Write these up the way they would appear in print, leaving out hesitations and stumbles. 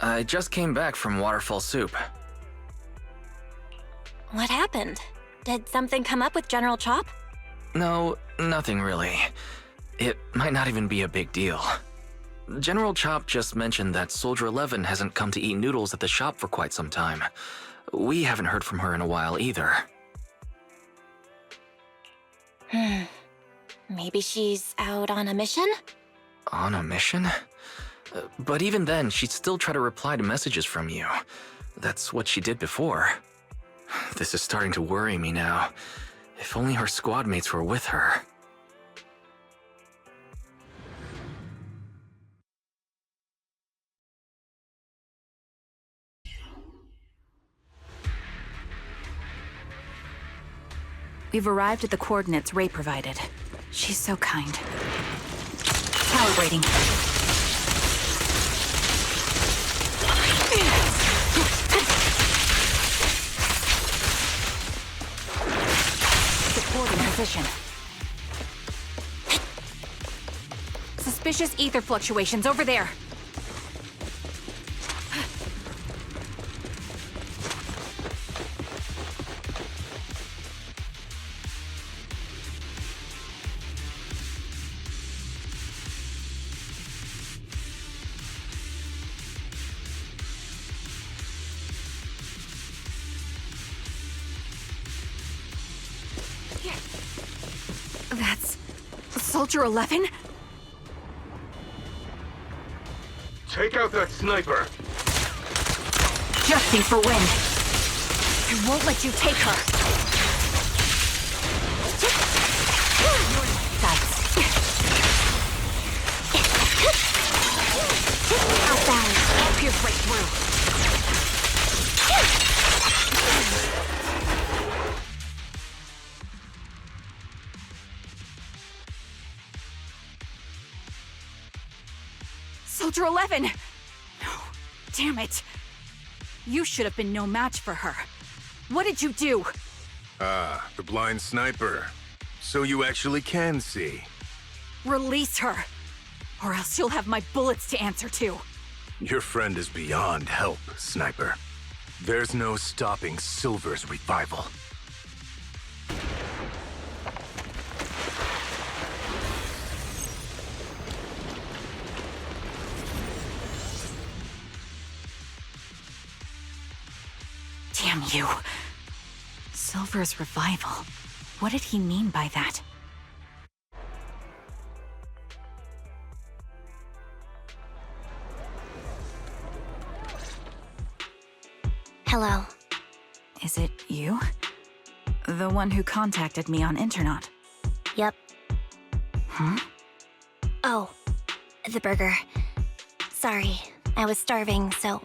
I just came back from Waterfall Soup. What happened? Did something come up with General Chop? No, nothing really. It might not even be a big deal. General Chop just mentioned that Soldier 11 hasn't come to eat noodles at the shop for quite some time. We haven't heard from her in a while either. Maybe she's out on a mission? On a mission? But even then, she'd still try to reply to messages from you. That's what she did before. This is starting to worry me now. If only her squad mates were with her. We've arrived at the coordinates Ray provided. She's so kind. Calibrating. Supporting position. Suspicious ether fluctuations over there. That's Soldier 11? Take out that sniper! Adjusting for wind. I won't let you take her. Outbound. I'll pierce right through. Soldier 11! No, damn it. You should have been no match for her. What did you do? Ah, the blind sniper. So you actually can see. Release her, or else you'll have my bullets to answer to. Your friend is beyond help, Sniper. There's no stopping Silver's revival. Damn you. Silver's revival. What did he mean by that? Hello. Is it you? The one who contacted me on Internet? Yep. Hmm? Oh, the burger. Sorry, I was starving, so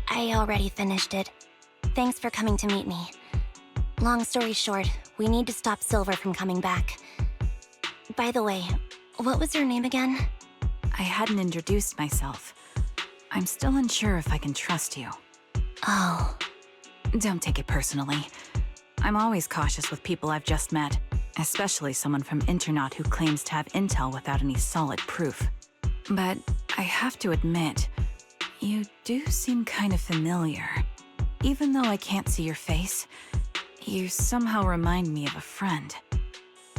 I already finished it. Thanks for coming to meet me. Long story short, we need to stop Silver from coming back. By the way, what was your name again? I hadn't introduced myself. I'm still unsure if I can trust you. Oh. Don't take it personally. I'm always cautious with people I've just met, especially someone from Internet who claims to have intel without any solid proof. But I have to admit, you do seem kind of familiar. Even though I can't see your face, you somehow remind me of a friend.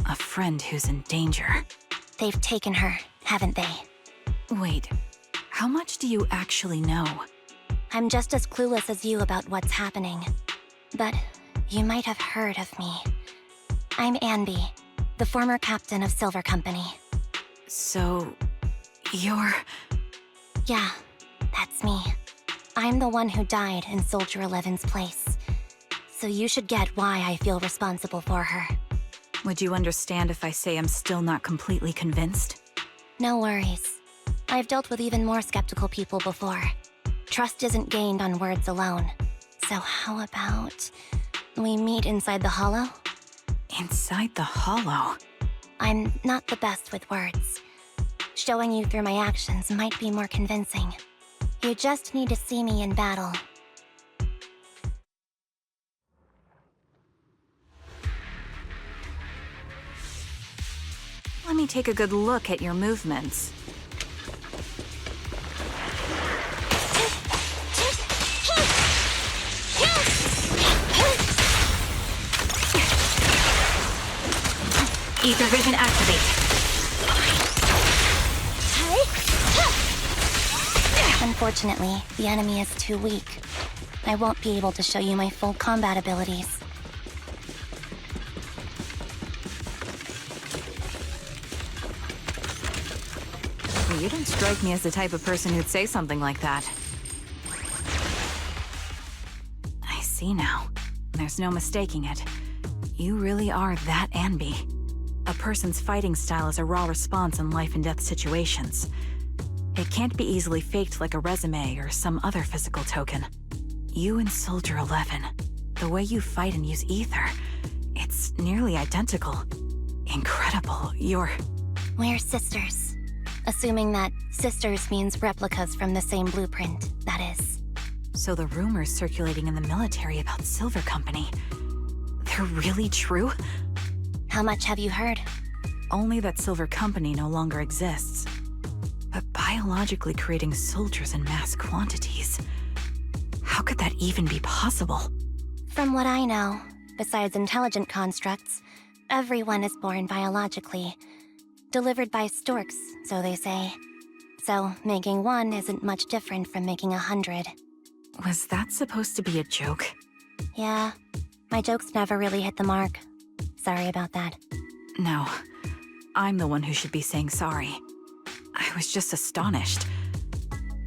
A friend who's in danger. They've taken her, haven't they? Wait, how much do you actually know? I'm just as clueless as you about what's happening. But you might have heard of me. I'm Энби, the former captain of Silver Company. So, you're... Yeah, that's me. I'm the one who died in Soldier 11's place. So you should get why I feel responsible for her. Would you understand if I say I'm still not completely convinced? No worries. I've dealt with even more skeptical people before. Trust isn't gained on words alone. So how about we meet inside the hollow? Inside the hollow? I'm not the best with words. Showing you through my actions might be more convincing. You just need to see me in battle. Let me take a good look at your movements. Ether vision activate. Unfortunately, the enemy is too weak. I won't be able to show you my full combat abilities. You don't strike me as the type of person who'd say something like that. I see now. There's no mistaking it. You really are that Enby. A person's fighting style is a raw response in life and death situations. It can't be easily faked like a resume or some other physical token. You and Soldier 11, the way you fight and use ether, it's nearly identical. Incredible. We're sisters. Assuming that sisters means replicas from the same blueprint, that is. So the rumors circulating in the military about Silver Company, they're really true? How much have you heard? Only that Silver Company no longer exists. But biologically creating soldiers in mass quantities, how could that even be possible? From what I know, besides intelligent constructs, everyone is born biologically. Delivered by storks, so they say. So making one isn't much different from making 100. Was that supposed to be a joke? Yeah, my jokes never really hit the mark. Sorry about that. No, I'm the one who should be saying sorry. I was just astonished.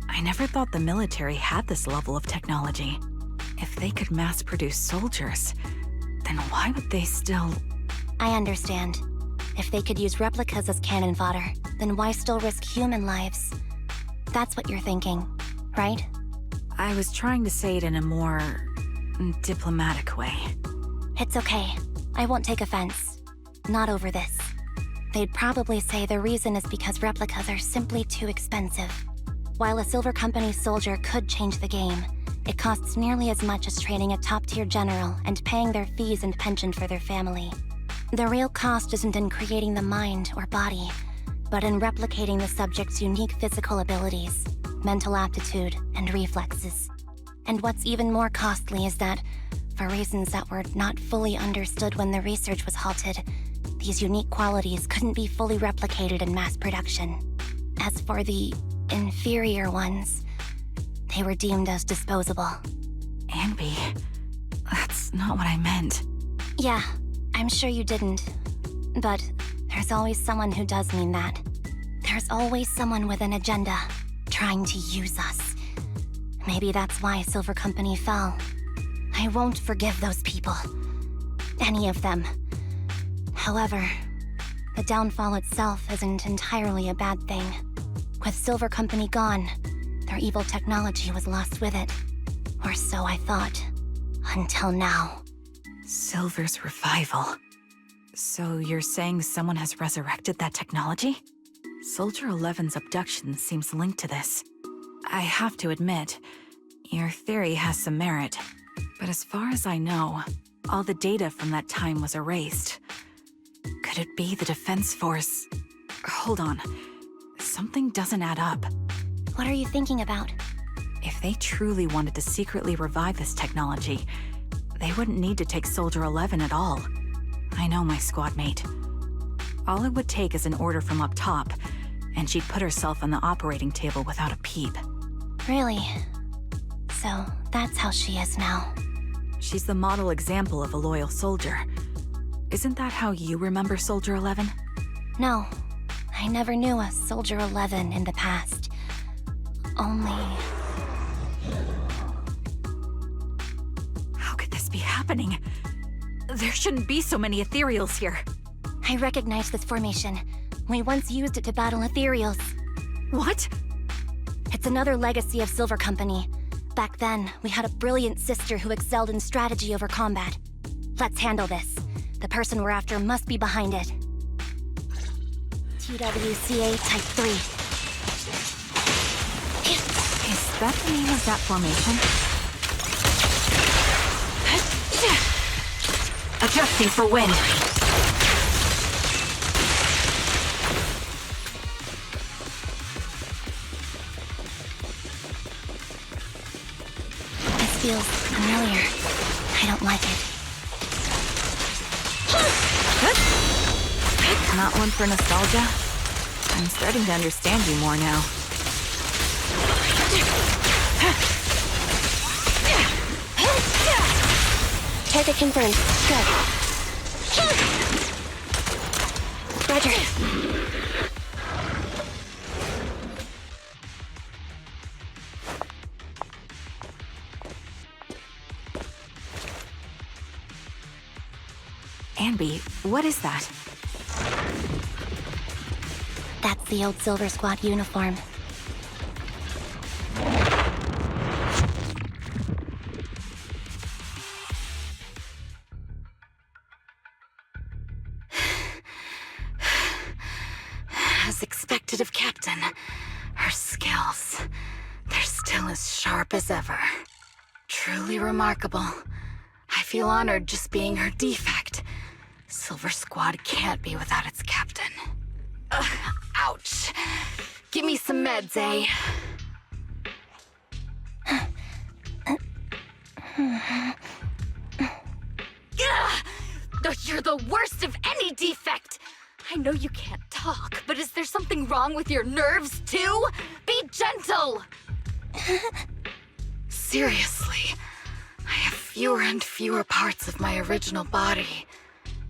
I never thought the military had this level of technology. If they could mass-produce soldiers, then why would they still... I understand. If they could use replicas as cannon fodder, then why still risk human lives? That's what you're thinking, right? I was trying to say it in a more... diplomatic way. It's okay. I won't take offense. Not over this. They'd probably say the reason is because replicas are simply too expensive. While a Silver Company soldier could change the game, it costs nearly as much as training a top-tier general and paying their fees and pension for their family. The real cost isn't in creating the mind or body, but in replicating the subject's unique physical abilities, mental aptitude, and reflexes. And what's even more costly is that, for reasons that were not fully understood when the research was halted, these unique qualities couldn't be fully replicated in mass production. As for the inferior ones, they were deemed as disposable. Enby, that's not what I meant. Yeah, I'm sure you didn't. But there's always someone who does mean that. There's always someone with an agenda, trying to use us. Maybe that's why Silver Company fell. I won't forgive those people. Any of them. However, the downfall itself isn't entirely a bad thing. With Silver Company gone, their evil technology was lost with it. Or so I thought. Until now. Silver's revival. So you're saying someone has resurrected that technology? Soldier 11's abduction seems linked to this. I have to admit, your theory has some merit. But as far as I know, all the data from that time was erased. Could it be the Defense Force? Hold on. Something doesn't add up. What are you thinking about? If they truly wanted to secretly revive this technology, they wouldn't need to take Soldier 11 at all. I know my squad mate. All it would take is an order from up top, and she'd put herself on the operating table without a peep. Really? So that's how she is now. She's the model example of a loyal soldier. Isn't that how you remember Soldier 11? No, I never knew a Soldier 11 in the past. Only... How could this be happening? There shouldn't be so many ethereals here. I recognize this formation. We once used it to battle ethereals. What? It's another legacy of Silver Company. Back then, we had a brilliant sister who excelled in strategy over combat. Let's handle this. The person we're after must be behind it. TWCA Type 3. Is that the name of that formation? Adjusting for wind. This feels familiar. I don't like it. Not one for nostalgia? I'm starting to understand you more now. Target confirmed. Good. Roger. Enby, what is that? That's the old Silver Squad uniform. As expected of Captain, her skills, they're still as sharp as ever. Truly remarkable. I feel honored just being her defect. Silver Squad can't be without its captain. Ouch. Give me some meds, eh? You're the worst of any defect! I know you can't talk, but is there something wrong with your nerves, too? Be gentle! Seriously, I have fewer and fewer parts of my original body,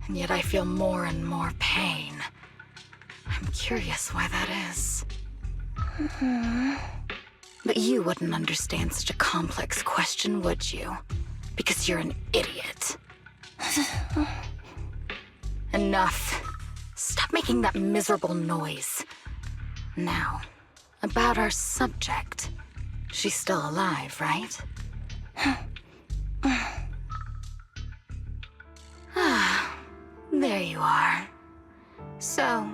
and yet I feel more and more pain. I'm curious why that is. But you wouldn't understand such a complex question, would you? Because you're an idiot. Enough. Stop making that miserable noise. Now, about our subject. She's still alive, right? There you are. So,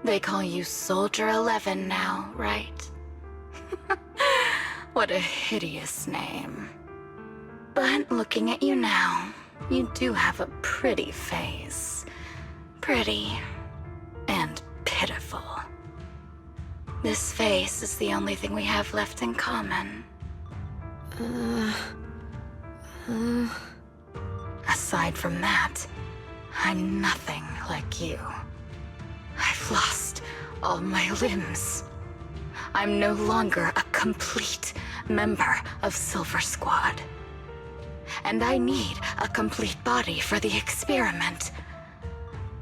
they call you Soldier 11 now, right? What a hideous name. But looking at you now, you do have a pretty face. Pretty and pitiful. This face is the only thing we have left in common. Aside from that, I'm nothing like you. I've lost all my limbs. I'm no longer a complete member of Silver Squad. And I need a complete body for the experiment.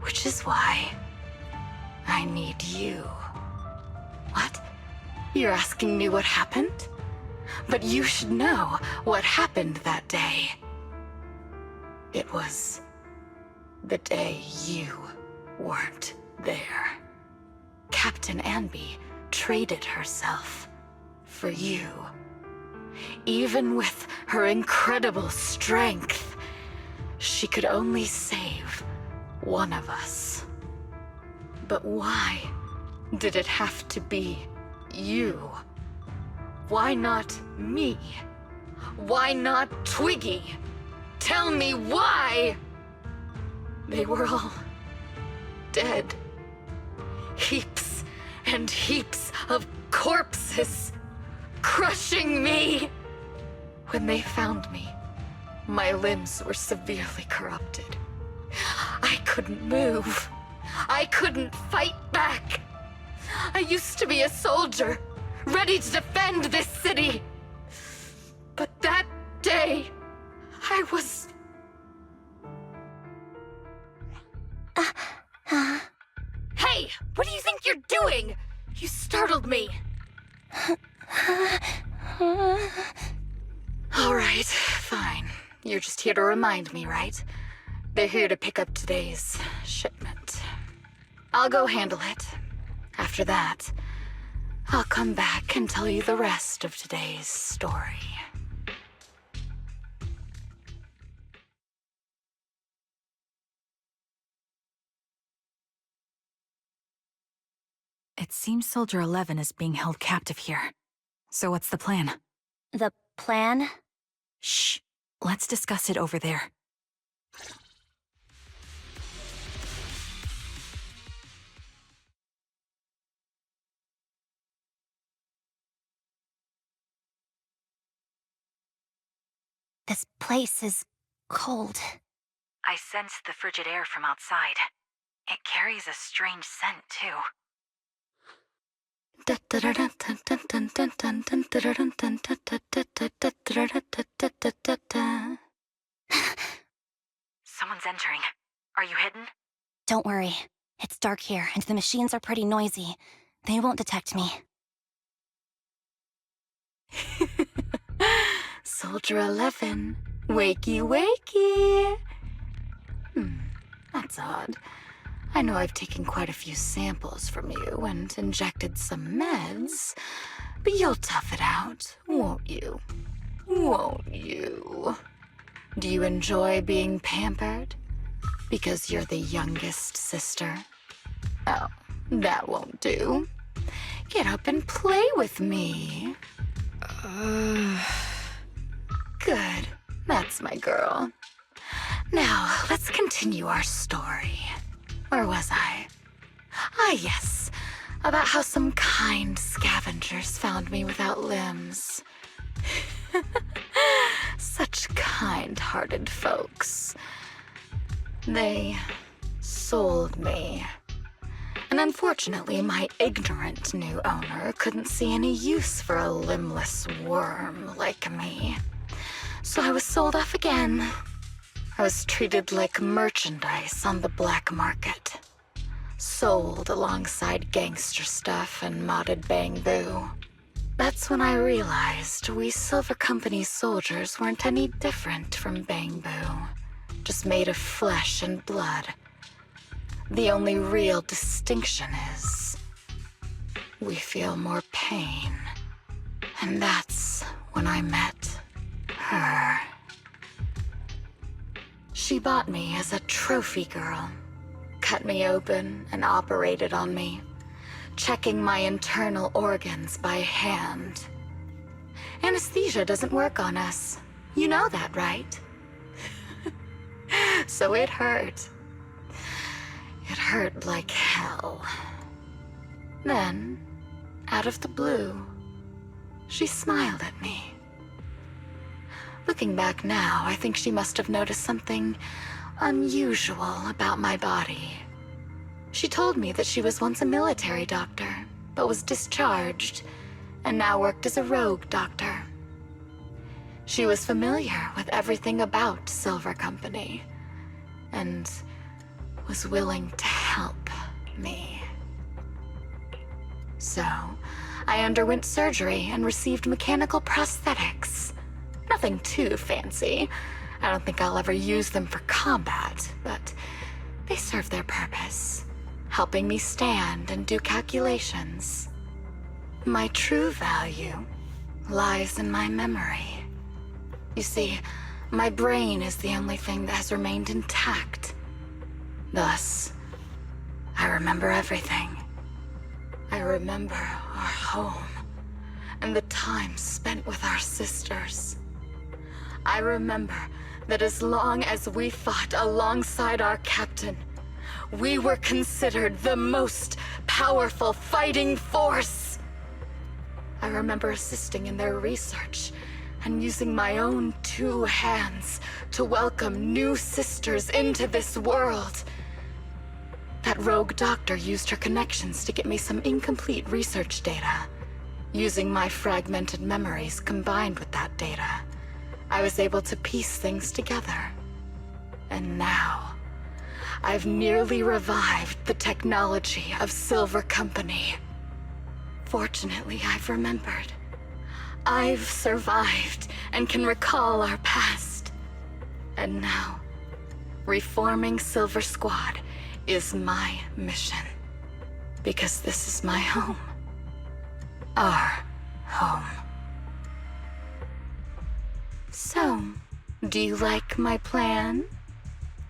Which is why I need you. What? You're asking me what happened? But you should know what happened that day. It was the day you weren't there. Captain Enby traded herself for you. Even with her incredible strength, she could only save one of us. But why did it have to be you? Why not me? Why not Twiggy? Tell me why! They were all dead. Heaps and heaps of corpses, crushing me. When they found me, my limbs were severely corrupted. I couldn't move. I couldn't fight back. I used to be a soldier, ready to defend this city. But that day, I was... Hey, what do you think you're doing? You startled me. All right, fine. You're just here to remind me, right? They're here to pick up today's shipment. I'll go handle it. After that, I'll come back and tell you the rest of today's story. It seems Soldier 11 is being held captive here. So what's the plan? The plan? Shh. Let's discuss it over there. This place is cold. I sensed the frigid air from outside. It carries a strange scent, too. Someone's entering. Are you hidden? Don't worry. It's dark here, and the machines are pretty noisy. They won't detect me. Soldier 11, wakey wakey! That's odd. I know I've taken quite a few samples from you and injected some meds, but you'll tough it out, won't you? Won't you? Do you enjoy being pampered? Because you're the youngest sister? Oh, that won't do. Get up and play with me. Good. That's my girl. Now, let's continue our story. Where was I? Ah, yes. About how some kind scavengers found me without limbs. Such kind-hearted folks. They sold me. And unfortunately, my ignorant new owner couldn't see any use for a limbless worm like me. So I was sold off again. I was treated like merchandise on the black market. Sold alongside gangster stuff and modded bamboo. That's when I realized we Silver Company soldiers weren't any different from bamboo. Just made of flesh and blood. The only real distinction is we feel more pain. And that's when I met her. She bought me as a trophy girl, cut me open and operated on me, checking my internal organs by hand. Anesthesia doesn't work on us. You know that, right? So it hurt. It hurt like hell. Then, out of the blue, she smiled at me. Looking back now, I think she must have noticed something unusual about my body. She told me that she was once a military doctor, but was discharged, and now worked as a rogue doctor. She was familiar with everything about Silver Company, and was willing to help me. So, I underwent surgery and received mechanical prosthetics. Nothing too fancy. I don't think I'll ever use them for combat, but they serve their purpose, helping me stand and do calculations. My true value lies in my memory. You see, my brain is the only thing that has remained intact. Thus, I remember everything. I remember our home and the time spent with our sisters. I remember that as long as we fought alongside our captain, we were considered the most powerful fighting force. I remember assisting in their research and using my own 2 hands to welcome new sisters into this world. That rogue doctor used her connections to get me some incomplete research data. Using my fragmented memories combined with that data, I was able to piece things together. And now, I've nearly revived the technology of Silver Company. Fortunately, I've remembered. I've survived and can recall our past. And now, reforming Silver Squad is my mission. Because this is my home. Our home. So, do you like my plan,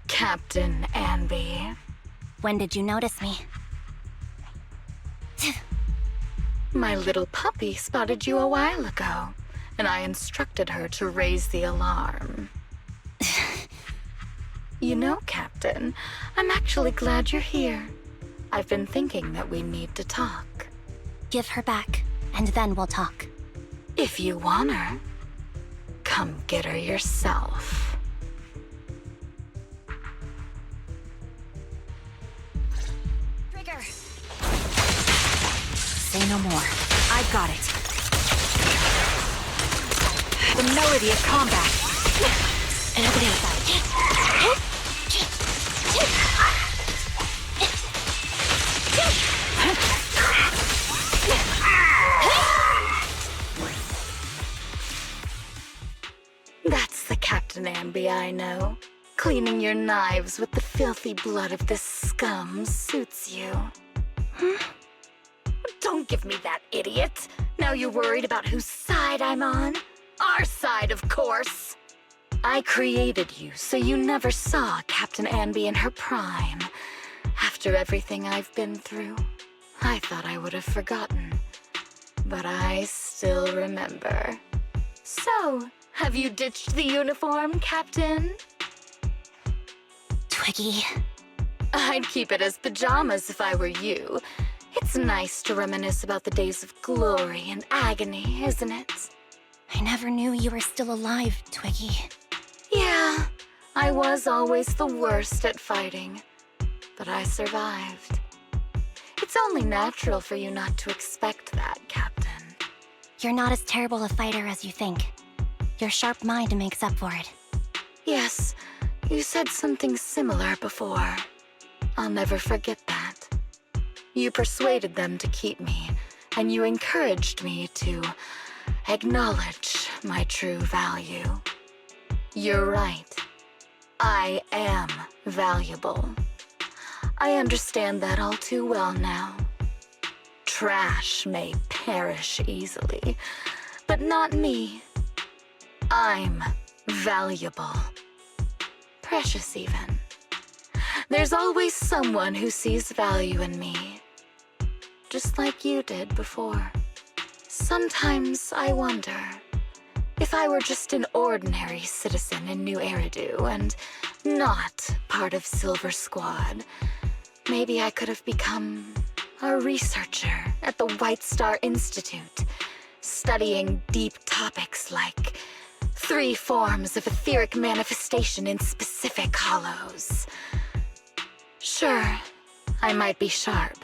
Captain Энби? When did you notice me? My little puppy spotted you a while ago, and I instructed her to raise the alarm. You know, Captain, I'm actually glad you're here. I've been thinking that we need to talk. Give her back, and then we'll talk. If you want her, come get her yourself. Say no more. I've got it. The melody of combat. That's the Captain Enby I know. Cleaning your knives with the filthy blood of this scum suits you. Don't give me that, idiot. Now you're worried about whose side I'm on? Our side, of course. I created you so you never saw Captain Enby in her prime. After everything I've been through, I thought I would have forgotten. But I still remember. So, have you ditched the uniform, Captain? Twiggy. I'd keep it as pajamas if I were you. It's nice to reminisce about the days of glory and agony, isn't it? I never knew you were still alive, Twiggy. Yeah, I was always the worst at fighting, but I survived. It's only natural for you not to expect that, Captain. You're not as terrible a fighter as you think. Your sharp mind makes up for it. Yes, you said something similar before. I'll never forget that. You persuaded them to keep me, and you encouraged me to acknowledge my true value. You're right. I am valuable. I understand that all too well now. Trash may perish easily, but not me. I'm valuable. Precious even. There's always someone who sees value in me, just like you did before. Sometimes I wonder if I were just an ordinary citizen in New Eridu and not part of Silver Squad, maybe I could have become a researcher at the White Star Institute, studying deep topics like 3 forms of etheric manifestation in specific hollows. Sure, I might be sharp,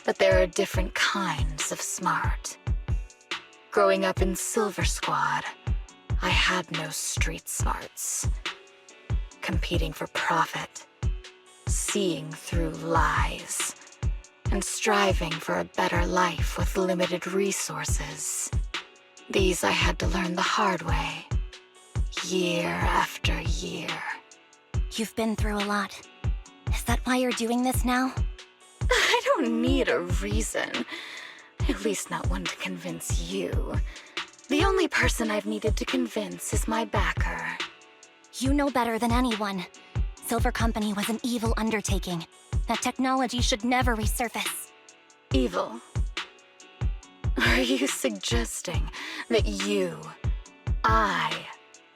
but there are different kinds of smart. Growing up in Silver Squad, I had no street smarts. Competing for profit, seeing through lies, and striving for a better life with limited resources. These I had to learn the hard way, year after year. You've been through a lot. Is that why you're doing this now? I don't need a reason. At least not one to convince you. The only person I've needed to convince is my backer. You know better than anyone. Silver Company was an evil undertaking. That technology should never resurface. Evil? Are you suggesting that you, I,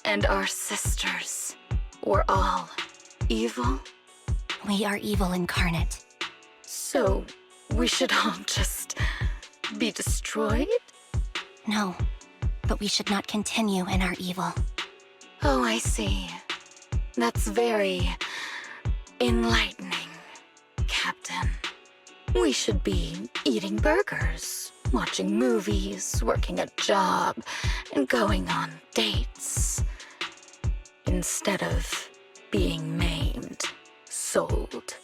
and our sisters were all evil? We are evil incarnate. So, we should all just be destroyed? No, but we should not continue in our evil. Oh, I see. That's very enlightening, Captain. We should be eating burgers, watching movies, working a job, and going on dates. Instead of being maimed, sold,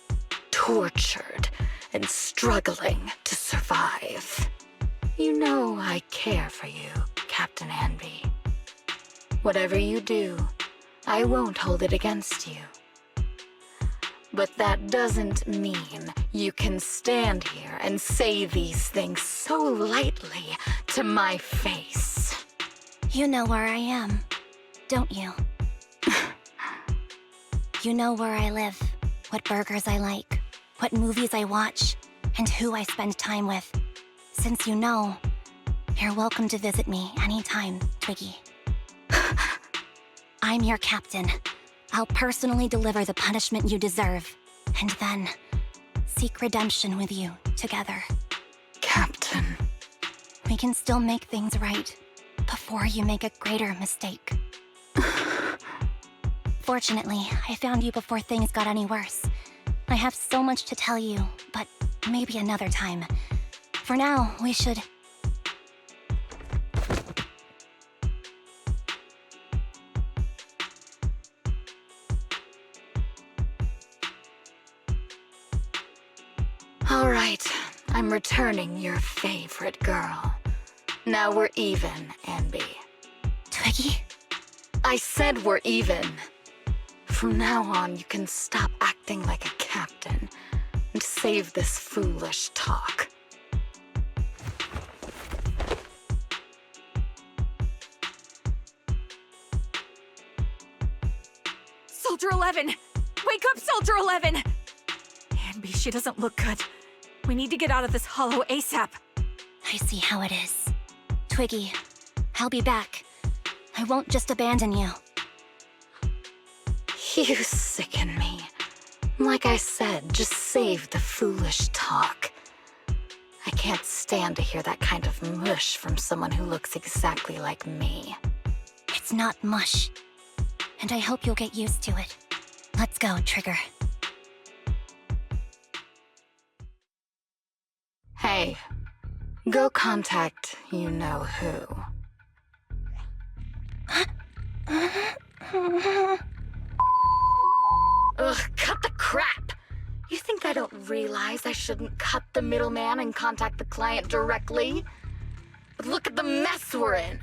tortured, and struggling to survive. You know I care for you, Captain Enby. Whatever you do, I won't hold it against you. But that doesn't mean you can stand here and say these things so lightly to my face. You know where I am, don't you? You know where I live, what burgers I like, what movies I watch, and who I spend time with. Since you know, you're welcome to visit me anytime, Twiggy. I'm your captain. I'll personally deliver the punishment you deserve, and then seek redemption with you together. Captain. We can still make things right before you make a greater mistake. Fortunately, I found you before things got any worse. I have so much to tell you, but maybe another time. For now, we should... All right, I'm returning your favorite girl. Now we're even, Enby. Twiggy? I said we're even. From now on, you can stop acting like a captain and save this foolish talk. Soldier 11! Wake up, Soldier 11! Enby, she doesn't look good. We need to get out of this hollow ASAP. I see how it is. Twiggy, I'll be back. I won't just abandon you. You sicken me. Like I said, just save the foolish talk. I can't stand to hear that kind of mush from someone who looks exactly like me. It's not mush. And I hope you'll get used to it. Let's go, Trigger. Hey, go contact you-know-who. Ugh, cut the crap! You think I don't realize I shouldn't cut the middleman and contact the client directly? But look at the mess we're in!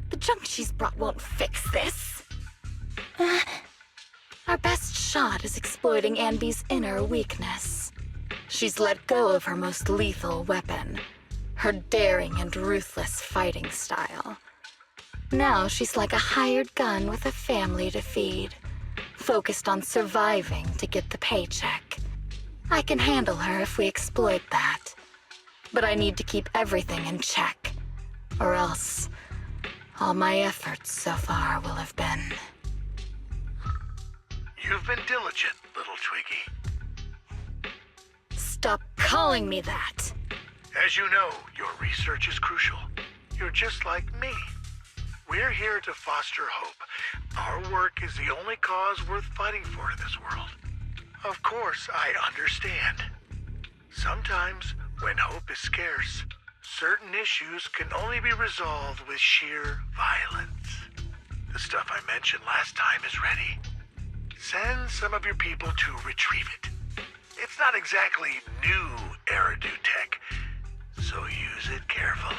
The junk she's brought won't fix this. Our best shot is exploiting Enby's inner weakness. She's let go of her most lethal weapon, her daring and ruthless fighting style. Now she's like a hired gun with a family to feed, focused on surviving to get the paycheck. I can handle her if we exploit that. But I need to keep everything in check, or else all my efforts so far will have been... You've been diligent, little Twiggy. Stop calling me that! As you know, your research is crucial. You're just like me. We're here to foster hope. Our work is the only cause worth fighting for in this world. Of course, I understand. Sometimes, when hope is scarce, certain issues can only be resolved with sheer violence. The stuff I mentioned last time is ready. Send some of your people to retrieve it. It's not exactly new Eridu tech, so use it carefully.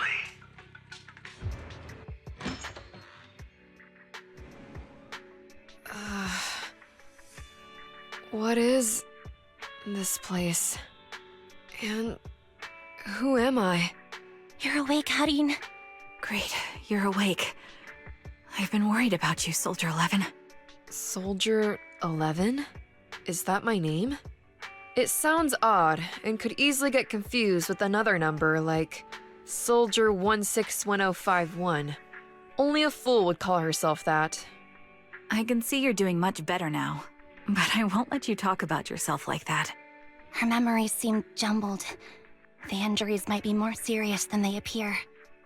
What is this place? And who am I? You're awake, Harin. Great, you're awake. I've been worried about you, Soldier 11. Soldier 11? Is that my name? It sounds odd and could easily get confused with another number like Soldier 161051. Only a fool would call herself that. I can see you're doing much better now, but I won't let you talk about yourself like that. Her memories seem jumbled. The injuries might be more serious than they appear.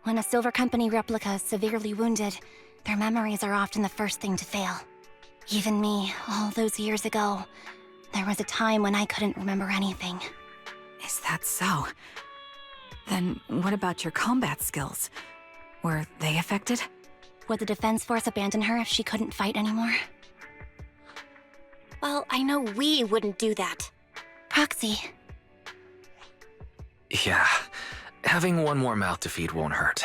When a Silver Company replica is severely wounded, their memories are often the first thing to fail. Even me, all those years ago, there was a time when I couldn't remember anything. Is that so? Then what about your combat skills? Were they affected? Would the Defense Force abandon her if she couldn't fight anymore? Well, I know we wouldn't do that. Proxy. Yeah, having one more mouth to feed won't hurt.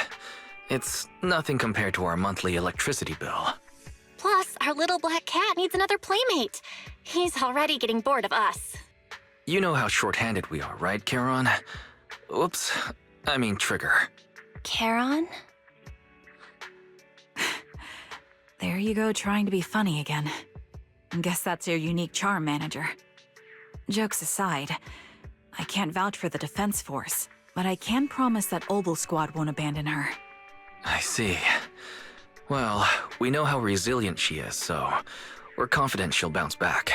It's nothing compared to our monthly electricity bill. Plus, our little black cat needs another playmate. He's already getting bored of us. You know how short-handed we are, right, Charon? Oops, I mean Trigger. Charon? There you go, trying to be funny again. Guess that's your unique charm, Manager. Jokes aside, I can't vouch for the Defense Force, but I can promise that Obel Squad won't abandon her. I see. Well, we know how resilient she is, so we're confident she'll bounce back.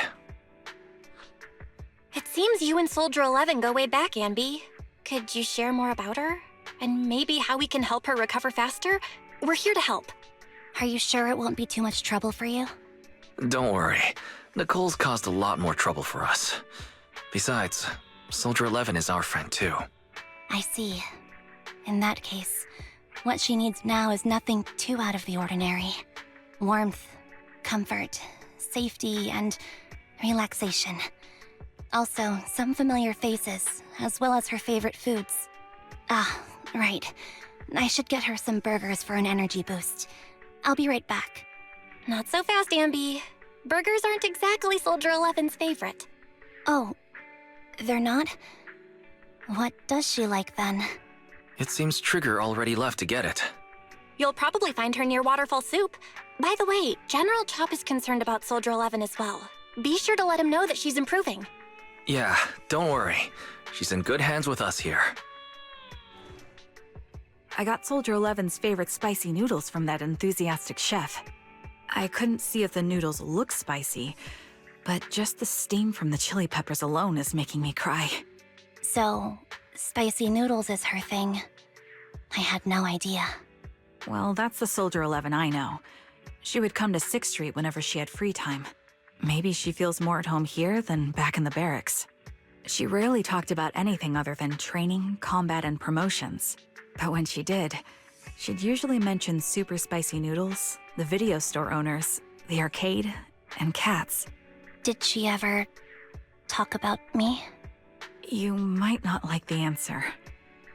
It seems you and Soldier 11 go way back, Enby. Could you share more about her? And maybe how we can help her recover faster? We're here to help. Are you sure it won't be too much trouble for you? Don't worry. Nicole's caused a lot more trouble for us. Besides, Soldier 11 is our friend too. I see. In that case, what she needs now is nothing too out of the ordinary. Warmth, comfort, safety, and relaxation. Also, some familiar faces, as well as her favorite foods. Ah, right. I should get her some burgers for an energy boost. I'll be right back. Not so fast, Ambi. Burgers aren't exactly Soldier 11's favorite. Oh, they're not? What does she like then? It seems Trigger already left to get it. You'll probably find her near Waterfall Soup. By the way, General Chop is concerned about Soldier 11 as well. Be sure to let him know that she's improving. Yeah, don't worry. She's in good hands with us here. I got Soldier 11's favorite spicy noodles from that enthusiastic chef. I couldn't see if the noodles look spicy, but just the steam from the chili peppers alone is making me cry. So, spicy noodles is her thing. I had no idea. Well, that's the Soldier 11 I know. She would come to 6th Street whenever she had free time. Maybe she feels more at home here than back in the barracks. She rarely talked about anything other than training, combat, and promotions. But when she did, she'd usually mention super spicy noodles, the video store owners, the arcade, and cats. Did she ever talk about me? You might not like the answer.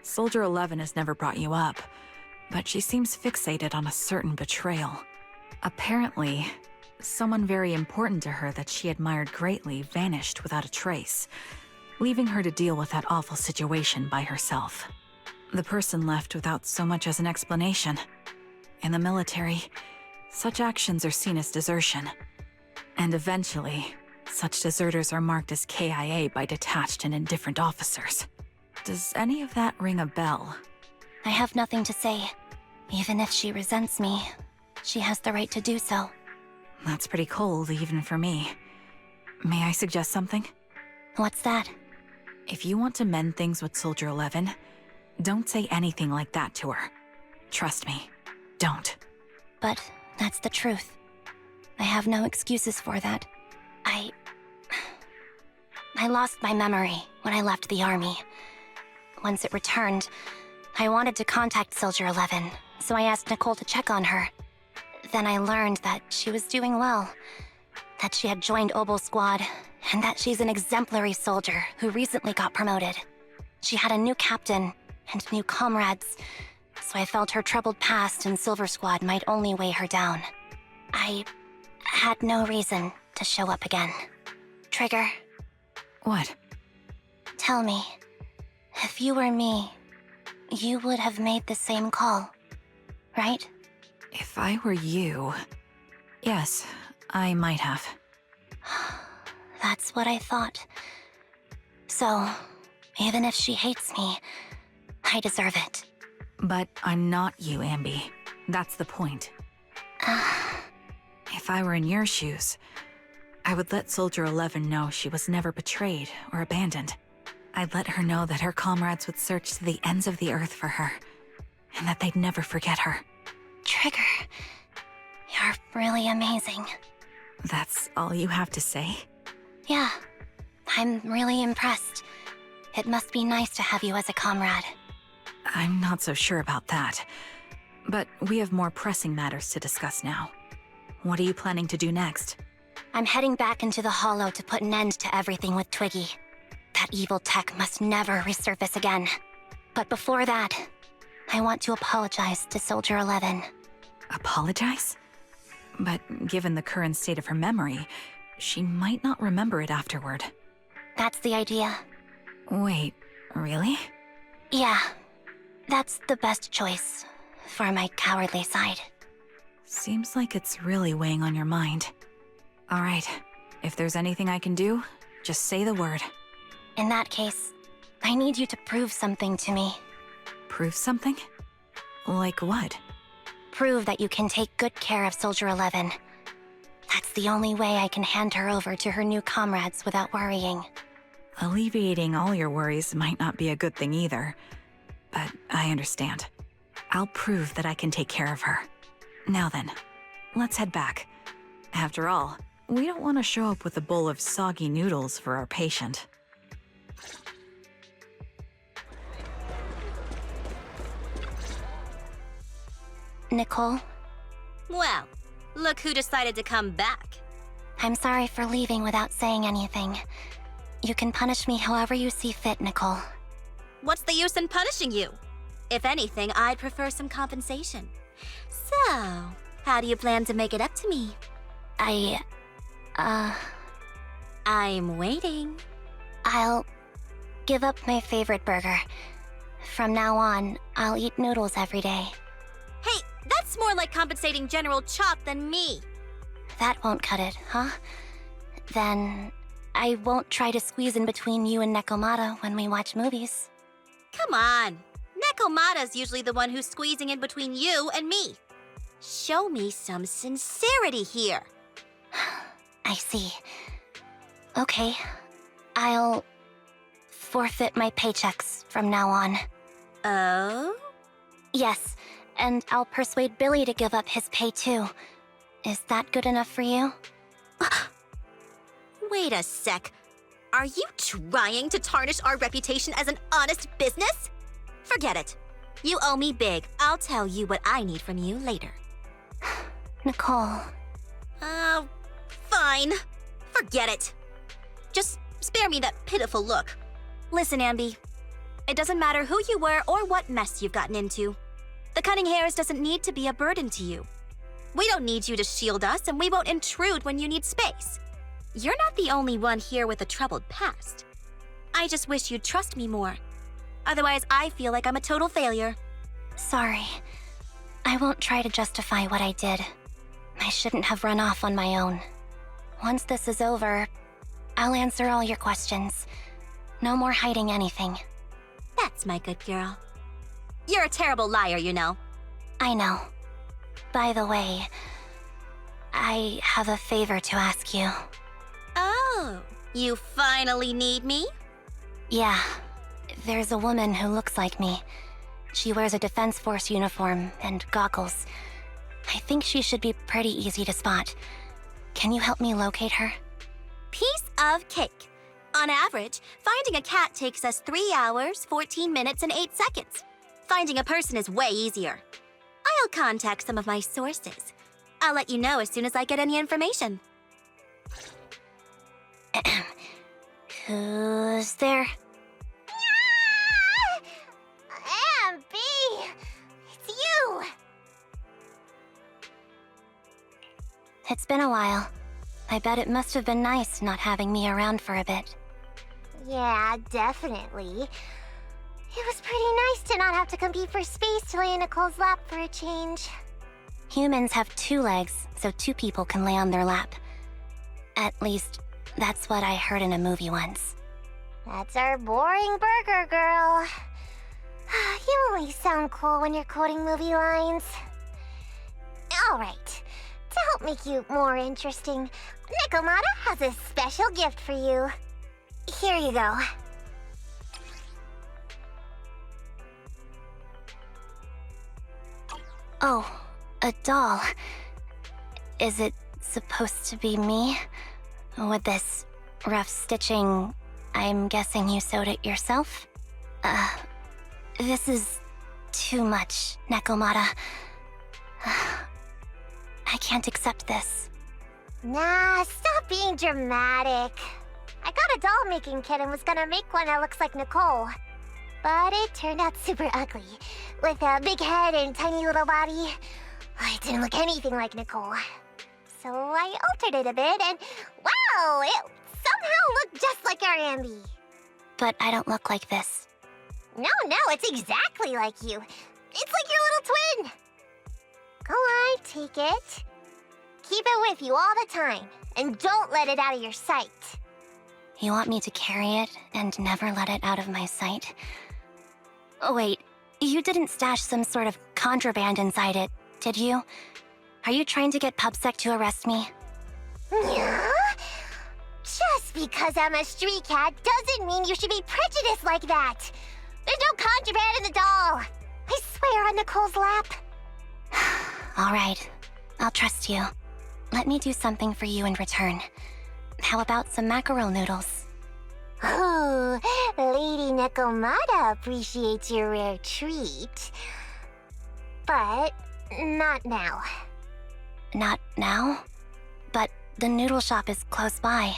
Soldier 11 has never brought you up, but she seems fixated on a certain betrayal. Apparently, someone very important to her that she admired greatly vanished without a trace, leaving her to deal with that awful situation by herself. The person left without so much as an explanation. In the military, such actions are seen as desertion. And eventually, such deserters are marked as KIA by detached and indifferent officers. Does any of that ring a bell? I have nothing to say. Even if she resents me, she has the right to do so. That's pretty cold, even for me. May I suggest something? What's that? If you want to mend things with Soldier 11, don't say anything like that to her. Trust me, don't. But that's the truth. I have no excuses for that. I lost my memory when I left the army. Once it returned, I wanted to contact Soldier 11, so I asked Nicole to check on her. Then I learned that she was doing well, that she had joined Obel Squad, and that she's an exemplary soldier who recently got promoted. She had a new captain and new comrades, so I felt her troubled past in Silver Squad might only weigh her down. I had no reason to show up again. Trigger, What? tell me, if you were me, you would have made the same call, right? If I were you... Yes, I might have. That's what I thought. So, even if she hates me, I deserve it. But I'm not you, Ambi. That's the point. If I were in your shoes, I would let Soldier 11 know she was never betrayed or abandoned. I'd let her know that her comrades would search to the ends of the earth for her, and that they'd never forget her. Trigger, you're really amazing. That's all you have to say? Yeah, I'm really impressed. It must be nice to have you as a comrade. I'm not so sure about that. But we have more pressing matters to discuss now. What are you planning to do next? I'm heading back into the Hollow to put an end to everything with Twiggy. That evil tech must never resurface again. But before that, I want to apologize to Soldier 11. Apologize? But given the current state of her memory, she might not remember it afterward. That's the idea. Wait, really? Yeah, that's the best choice for my cowardly side. Seems like it's really weighing on your mind. All right, if there's anything I can do, just say the word. In that case, I need you to prove something to me. Prove something? Like what? Prove that you can take good care of Soldier 11. That's the only way I can hand her over to her new comrades without worrying. Alleviating all your worries might not be a good thing either. But I understand. I'll prove that I can take care of her. Now then, let's head back. After all, we don't want to show up with a bowl of soggy noodles for our patient. Nicole. Well, look who decided to come back. I'm sorry for leaving without saying anything. You can punish me however you see fit, Nicole. What's the use in punishing you? If anything, I'd prefer some compensation. So, how do you plan to make it up to me? I'm waiting. I'll give up my favorite burger. From now on, I'll eat noodles every day. Hey, that's more like compensating General Chop than me. That won't cut it, huh? Then I won't try to squeeze in between you and Nekomata when we watch movies. Come on. Nekomata's usually the one who's squeezing in between you and me. Show me some sincerity here. I see. Okay, I'll forfeit my paychecks from now on. Oh? Yes, and I'll persuade Billy to give up his pay too. Is that good enough for you? Wait a sec. Are you trying to tarnish our reputation as an honest business? Forget it. You owe me big. I'll tell you what I need from you later. Nicole. Fine. Forget it. Just spare me that pitiful look. Listen, Ambi. It doesn't matter who you were or what mess you've gotten into. The cunning hairs doesn't need to be a burden to you. We don't need you to shield us, and we won't intrude when you need space. You're not the only one here with a troubled past. I just wish you'd trust me more. Otherwise, I feel like I'm a total failure. Sorry. I won't try to justify what I did. I shouldn't have run off on my own. Once this is over, I'll answer all your questions. No more hiding anything. That's my good girl. You're a terrible liar, you know. I know. By the way, I have a favor to ask you. Oh, you finally need me? Yeah. There's a woman who looks like me. She wears a Defense Force uniform and goggles. I think she should be pretty easy to spot. Can you help me locate her? Piece of cake. On average, finding a cat takes us 3 hours, 14 minutes, and 8 seconds. Finding a person is way easier. I'll contact some of my sources. I'll let you know as soon as I get any information. Who's there? Ambi! It's you! It's been a while. I bet it must have been nice not having me around for a bit. Yeah, definitely. It was pretty nice to not have to compete for space to lay in Nicole's lap for a change. Humans have 2 legs, so 2 people can lay on their lap. At least, that's what I heard in a movie once. That's our boring burger girl. You always sound cool when you're quoting movie lines. Alright, to help make you more interesting, Nekomata has a special gift for you. Here you go. Oh, a doll. Is it supposed to be me? With this rough stitching, I'm guessing you sewed it yourself? This is too much, Nekomata. I can't accept this. Nah, stop being dramatic. I got a doll-making kit and was gonna make one that looks like Nicole. But it turned out super ugly, with a big head and tiny little body. It didn't look anything like Nicole. So I altered it a bit and, wow, it somehow looked just like our Ambi. But I don't look like this. No, it's exactly like you. It's like your little twin. Go on, take it. Keep it with you all the time, and don't let it out of your sight. You want me to carry it and never let it out of my sight? Oh, wait, you didn't stash some sort of contraband inside it, did you? Are you trying to get PubSec to arrest me? Yeah? Just because I'm a street cat doesn't mean you should be prejudiced like that. There's no contraband in the doll. I swear on Nicole's lap. All right, I'll trust you. Let me do something for you in return. How about some mackerel noodles? Oh, Lady Nekomata appreciates your rare treat. But Not now. Not now? But the noodle shop is close by.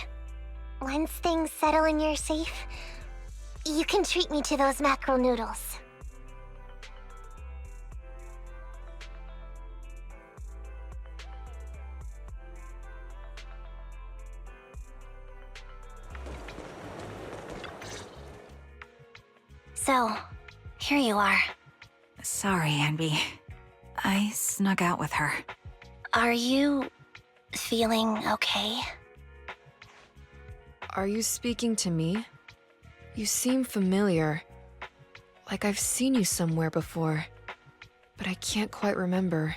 Once things settle and you're safe, you can treat me to those mackerel noodles. So, here you are. Sorry, Enby. I snuck out with her. Are you feeling okay? Are you speaking to me? You seem familiar. Like I've seen you somewhere before. But I can't quite remember.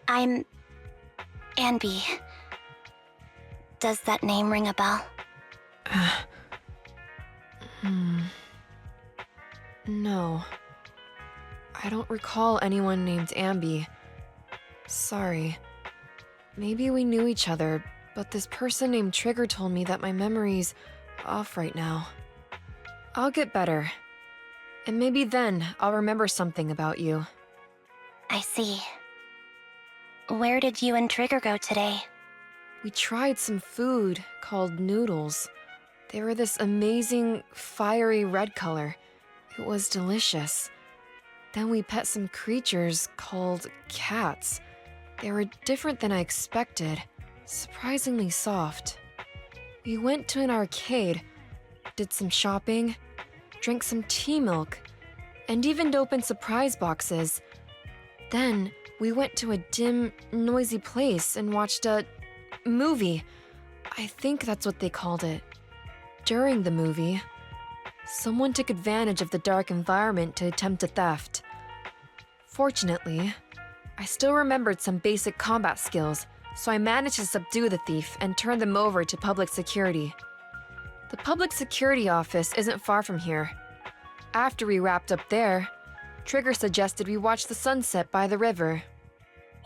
I'm Enby. Does that name ring a bell? No. I don't recall anyone named Enby. Sorry. Maybe we knew each other, but this person named Trigger told me that my memory's off right now. I'll get better. And maybe then I'll remember something about you. I see. Where did you and Trigger go today? We tried some food called noodles. They were this amazing, fiery red color. It was delicious. Then we pet some creatures called cats. They were different than I expected, surprisingly soft. We went to an arcade, did some shopping, drank some tea milk, and even opened surprise boxes. Then we went to a dim, noisy place and watched a movie. I think that's what they called it. During the movie, someone took advantage of the dark environment to attempt a theft. Fortunately, I still remembered some basic combat skills, so I managed to subdue the thief and turn them over to public security. The public security office isn't far from here. After we wrapped up there, Trigger suggested we watch the sunset by the river.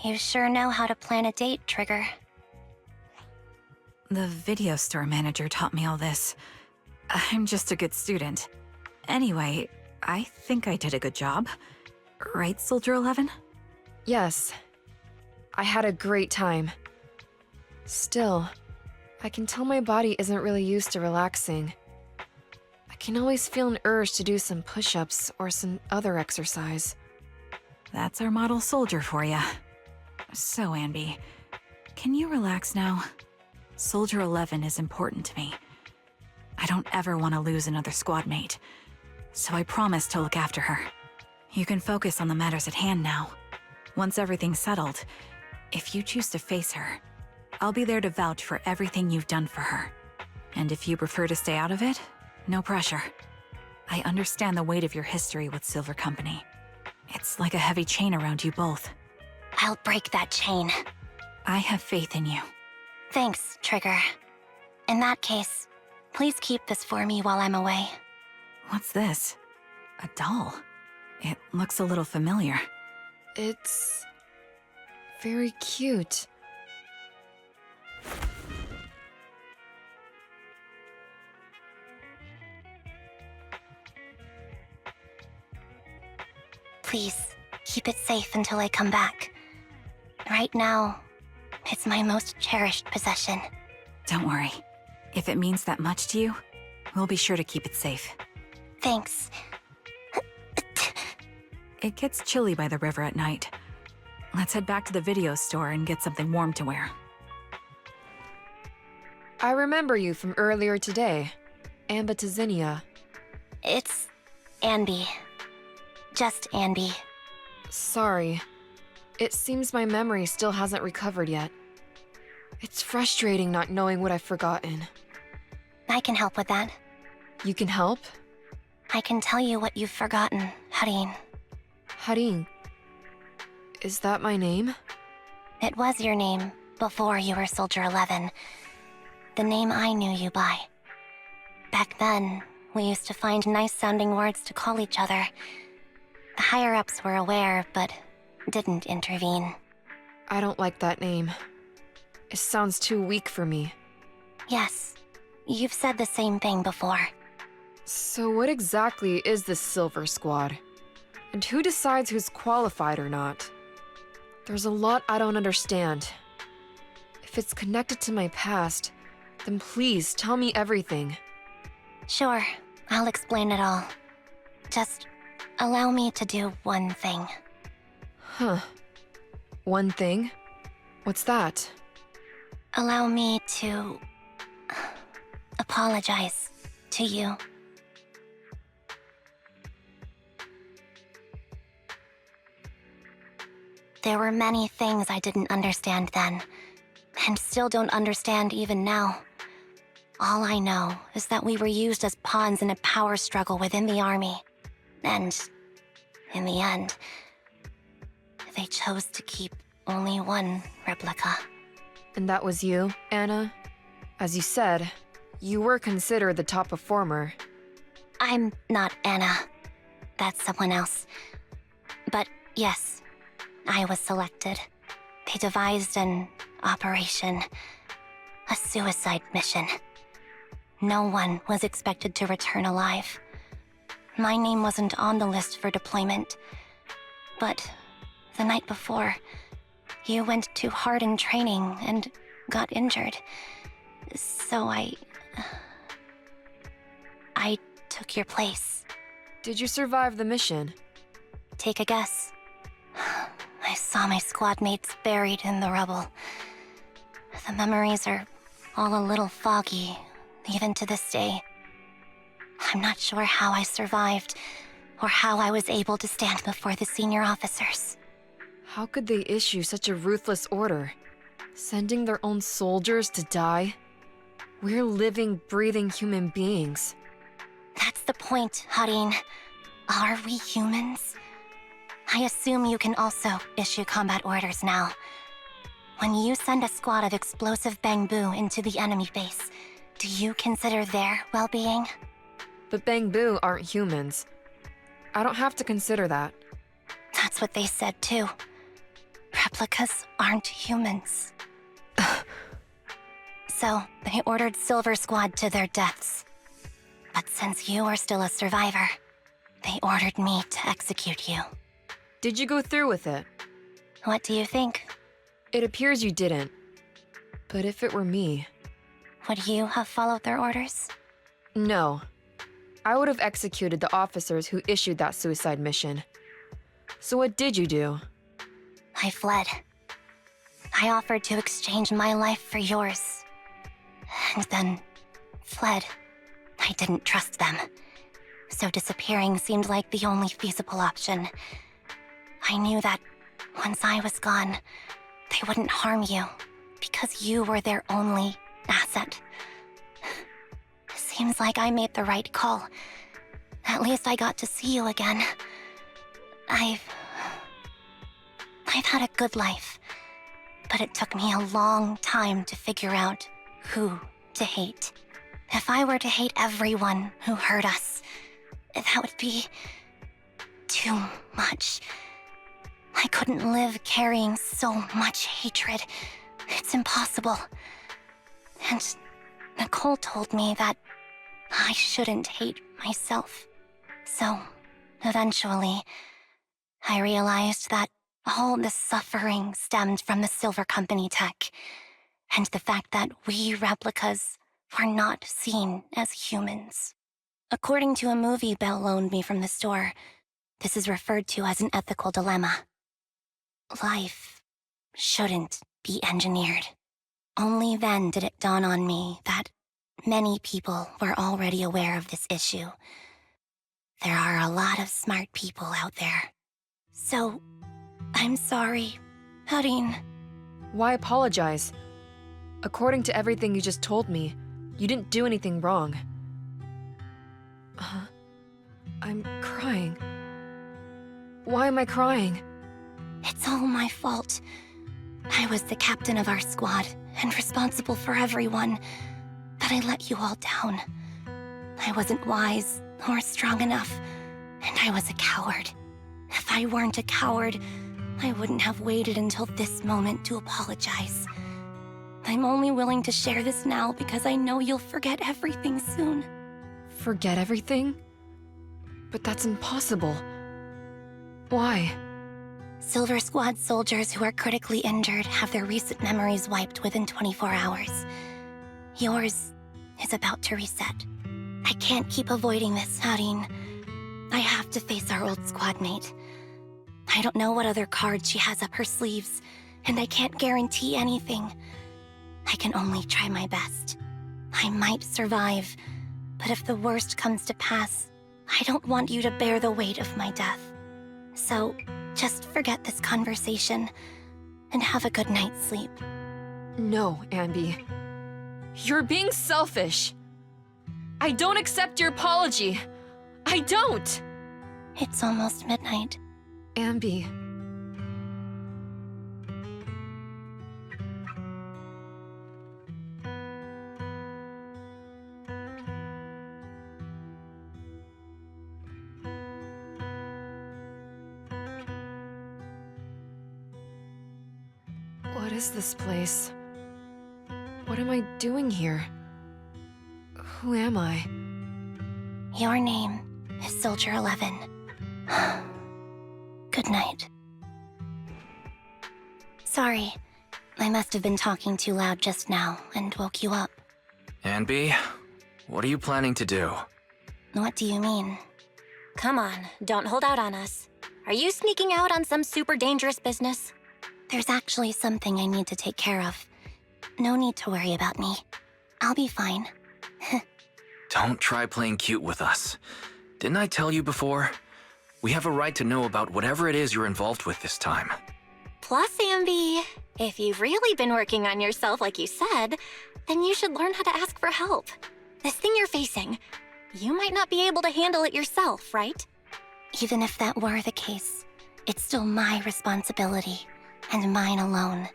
You sure know how to plan a date, Trigger. The video store manager taught me all this. I'm just a good student. Anyway, I think I did a good job. Right, Soldier 11? Yes. I had a great time. Still, I can tell my body isn't really used to relaxing. I can always feel an urge to do some push-ups or some other exercise. That's our model soldier for ya. So, Enby, can you relax now? Soldier 11 is important to me. I don't ever want to lose another squad mate, so I promise to look after her. You can focus on the matters at hand now. Once everything's settled, if you choose to face her, I'll be there to vouch for everything you've done for her. And if you prefer to stay out of it, no pressure. I understand the weight of your history with Silver Company. It's like a heavy chain around you both. I'll break that chain. I have faith in you. Thanks, Trigger. In that case, please keep this for me while I'm away. What's this? A doll? It looks a little familiar. It's very cute. Please, keep it safe until I come back. Right now, it's my most cherished possession. Don't worry. If it means that much to you, we'll be sure to keep it safe. Thanks. It gets chilly by the river at night. Let's head back to the video store and get something warm to wear. I remember you from earlier today. Ambitizinia. It's Enby. Just Enby. Sorry. It seems my memory still hasn't recovered yet. It's frustrating not knowing what I've forgotten. I can help with that. You can help? I can tell you what you've forgotten, Harin. Harin. Is that my name? It was your name before you were Soldier 11. The name I knew you by. Back then, we used to find nice-sounding words to call each other. The higher-ups were aware, but didn't intervene. I don't like that name. It sounds too weak for me. Yes, you've said the same thing before. So what exactly is this Silver Squad? And who decides who's qualified or not? There's a lot I don't understand. If it's connected to my past, then please tell me everything. Sure, I'll explain it all. Just allow me to do one thing. Huh. One thing? What's that? Allow me to apologize to you. There were many things I didn't understand then, and still don't understand even now. All I know is that we were used as pawns in a power struggle within the army. And, in the end, they chose to keep only one replica. And that was you, Anna? As you said, you were considered the top performer. I'm not Anna. That's someone else. But yes, I was selected. They devised an operation, a suicide mission. No one was expected to return alive. My name wasn't on the list for deployment. But the night before, you went too hard in training and got injured. So I took your place. Did you survive the mission? Take a guess. I saw my squad mates buried in the rubble. The memories are all a little foggy, even to this day. I'm not sure how I survived, or how I was able to stand before the senior officers. How could they issue such a ruthless order? Sending their own soldiers to die? We're living, breathing human beings. That's the point, Harin. Are we humans? I assume you can also issue combat orders now. When you send a squad of explosive bamboo into the enemy base, do you consider their well-being? But bamboo aren't humans. I don't have to consider that. That's what they said too. Replicas aren't humans. So, they ordered Silver Squad to their deaths. But since you are still a survivor, they ordered me to execute you. Did you go through with it? What do you think? It appears you didn't. But if it were me... Would you have followed their orders? No. I would have executed the officers who issued that suicide mission. So what did you do? I fled. I offered to exchange my life for yours. And then fled. I didn't trust them. So disappearing seemed like the only feasible option. I knew that once I was gone, they wouldn't harm you, because you were their only asset. Seems like I made the right call. At least I got to see you again. I've had a good life, but it took me a long time to figure out who to hate. If I were to hate everyone who hurt us, that would be too much. I couldn't live carrying so much hatred. It's impossible. And Nicole told me that I shouldn't hate myself. So, eventually, I realized that all the suffering stemmed from the Silver Company tech, and the fact that we replicas were not seen as humans. According to a movie Belle loaned me from the store, this is referred to as an ethical dilemma. Life shouldn't be engineered. Only then did it dawn on me that many people were already aware of this issue. There are a lot of smart people out there. So, I'm sorry, Harin. Why apologize? According to everything you just told me, you didn't do anything wrong. I'm crying. Why am I crying? It's all my fault. I was the captain of our squad and responsible for everyone, but I let you all down. I wasn't wise or strong enough, and I was a coward. If I weren't a coward, I wouldn't have waited until this moment to apologize. I'm only willing to share this now because I know you'll forget everything soon. Forget everything? But that's impossible. Why? Silver Squad soldiers who are critically injured have their recent memories wiped within 24 hours. Yours is about to reset. I can't keep avoiding this, Harin. I have to face our old squad mate. I don't know what other cards she has up her sleeves, and I can't guarantee anything. I can only try my best. I might survive, but if the worst comes to pass, I don't want you to bear the weight of my death. So, just forget this conversation, and have a good night's sleep. No, Ambi. You're being selfish. I don't accept your apology. I don't! It's almost midnight. Ambi. What is this place? What am I doing here? Who am I? Your name is Soldier 11. Good night. Sorry, I must have been talking too loud just now and woke you up. Enby, what are you planning to do? What do you mean? Come on, don't hold out on us. Are you sneaking out on some super dangerous business? There's actually something I need to take care of. No need to worry about me. I'll be fine. Don't try playing cute with us. Didn't I tell you before? We have a right to know about whatever it is you're involved with this time. Plus, Ambi, if you've really been working on yourself like you said, then you should learn how to ask for help. This thing you're facing, you might not be able to handle it yourself, right? Even if that were the case, it's still my responsibility, and mine alone.